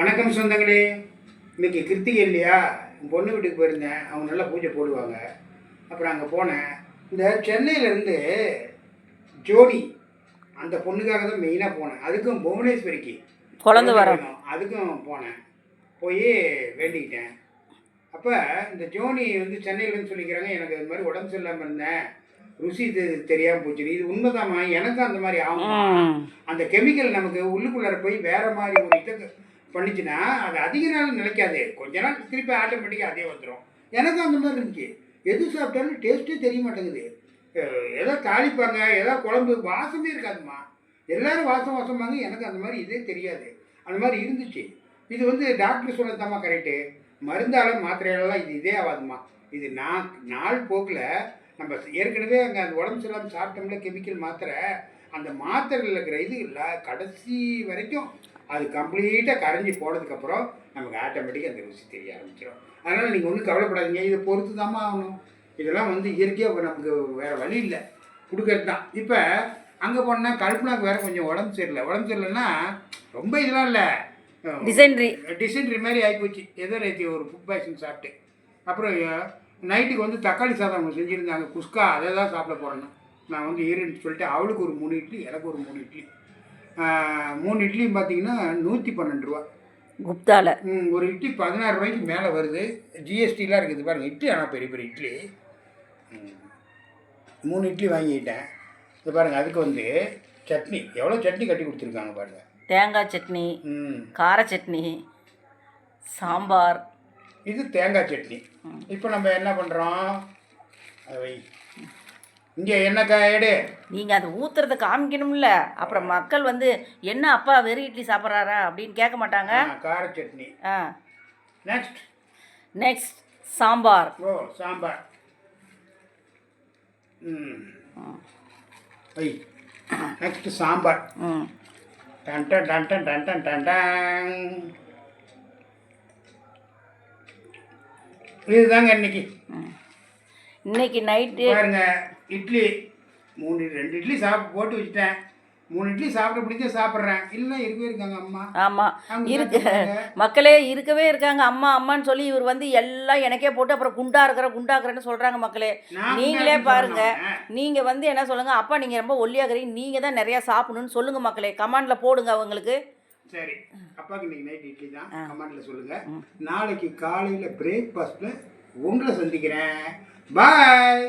வணக்கம் சொந்தங்களே. இன்றைக்கி கிருத்திகை இல்லையா, பொண்ணு வீட்டுக்கு போயிருந்தேன். அவங்க நல்லா பூஜை போடுவாங்க. அப்புறம் அங்கே போனேன். இந்த சென்னையிலேருந்து ஜோடி அந்த பொண்ணுக்காக தான் மெயினாக போனேன். அதுக்கும் புவனேஸ்வரிக்கு குழந்தை வரணும், அதுக்கும் போனேன். போய் வேண்டிக்கிட்டேன். அப்போ இந்த ஜோனி வந்து சென்னையிலேருந்து சொல்லிக்கிறாங்க, எனக்கு இது மாதிரி உடம்பு சரியில்லாமல் இருந்தேன், ருசி தெரியாமல் போச்சு. இது உண்மைதாம்மா, எனக்கும் அந்த மாதிரி ஆகும். அந்த கெமிக்கல் நமக்கு உள்ளுக்குள்ளார போய் வேறு மாதிரி ஒரு இதை பண்ணிச்சுன்னா அது அதிக நாள் நிலைக்காது. கொஞ்ச நாள் திருப்பி ஆட்டோமேட்டிக்காக அதே வந்துடும். எனக்கும் அந்த மாதிரி இருந்துச்சு. எது சாப்பிட்டாலும் டேஸ்ட்டே தெரிய மாட்டேங்குது. ஏதோ தாளிப்பாங்க, ஏதோ குழம்பு வாசமே இருக்காதுமா. எல்லோரும் வாசமாங்க. எனக்கு அந்த மாதிரி இதே தெரியாது. அந்த மாதிரி இருந்துச்சு. இது வந்து டாக்டர் சொன்னதாம்மா கரெக்டு. மருந்தால மாத்திரையாலலாம் இது இதே ஆகாதுமா. இது நாள் போக்கில் நம்ம ஏற்கனவே அங்கே அந்த உடம்பு சரியில்லாமல் சாப்பிட்டோம்ல கெமிக்கல் மாத்திரை, அந்த மாத்திரையில் இருக்கிற இது இல்லை கடைசி வரைக்கும் அது கம்ப்ளீட்டாக கரைஞ்சி போனதுக்கப்புறம் நமக்கு ஆட்டோமேட்டிக்காக அந்த ருசி தெரிய ஆரம்பிச்சிடும். அதனால் நீங்கள் ஒன்றும் கவலைப்படாதீங்க. இதை பொறுத்து தாம்மா ஆகணும். இதெல்லாம் வந்து இயற்கையாக நமக்கு வேறு வழி இல்லை, கொடுக்கறது தான். இப்போ அங்கே போனால் கல்பனாக்கு வேறு கொஞ்சம் உடம்பு சரியில்லைன்னா ரொம்ப இதெல்லாம் இல்லை, டிசென்ட்ரி மாதிரி ஆகிப்போச்சு. ஏதோ நேற்று ஒரு ஃபுட் பாய்சன் சாப்பிட்டு அப்புறம் நைட்டுக்கு வந்து தக்காளி சாதம் அவங்க செஞ்சுருந்தாங்க, குஸ்கா. அதை தான் சாப்பிட போகிறேன்னா நான் வந்து ஈரன்னு சொல்லிட்டு அவளுக்கு ஒரு 3 இட்லி, எனக்கு ஒரு 3 இட்லி. 3 இட்லியும் பார்த்தீங்கன்னா 112 ரூபா குப்தாவில். ஒரு இட்லி 16 ரூபாய்க்கு மேலே வருது. ஜிஎஸ்டிலாம் இருக்குது பாருங்கள். இட்லி ஆனால் பெரிய பெரிய இட்லி. 3 இட்லி வாங்கிக்கிட்டேன். இது பாருங்கள். அதுக்கு வந்து சட்னி, எவ்வளோ சட்னி கட்டி கொடுத்துருக்காங்க பாருங்கள். தேங்காய் சட்னி, கார சட்னி, சாம்பார். இது தேங்காய் சட்னி. இப்போ நம்ம என்ன பண்ணுறோம், அதை இங்கே என்ன காயடு நீங்கள் அதை ஊற்றுறத காமிக்கணும்ல. அப்புறம் மக்கள் வந்து என்ன அப்பா வெறும் இட்லி சாப்பிட்றாரா அப்படின்னு கேட்க மாட்டாங்க. கார chutney. Next sambar. Sambar. Next sambar. Done done done done done done done done. இதுதாங்க இன்னைக்கு நைட்டு பாருங்க. இட்லி 2 இட்லி போட்டு வச்சுட்டேன். 3 இட்லி சாப்பிட பிடிச்ச சாப்பிட்றேன். இல்லை இருக்கவே இருக்காங்க அம்மா. ஆமாம் இருக்கு, மக்களே இருக்கவே இருக்காங்க அம்மா அம்மான்னு சொல்லி இவர் வந்து எல்லாம் எனக்கே போட்டு அப்புறம் குண்டாக்குறேன்னு சொல்கிறாங்க. மக்களே நீங்களே பாருங்க. நீங்கள் வந்து என்ன சொல்லுங்கள், அப்பா நீங்கள் ரொம்ப ஒல்லியாகிறீங்க, நீங்கள் தான் நிறையா சாப்பிடணும்னு சொல்லுங்கள் மக்களே. கமெண்டில் போடுங்க அவங்களுக்கு. சரி, அப்பாவுக்கு இன்றைக்கி நைட் இட்லி தான். கமெண்டில் சொல்லுங்கள். நாளைக்கு காலையில் பிரேக்ஃபாஸ்ட்டில் உங்களை சந்திக்கிறேன். பாய்.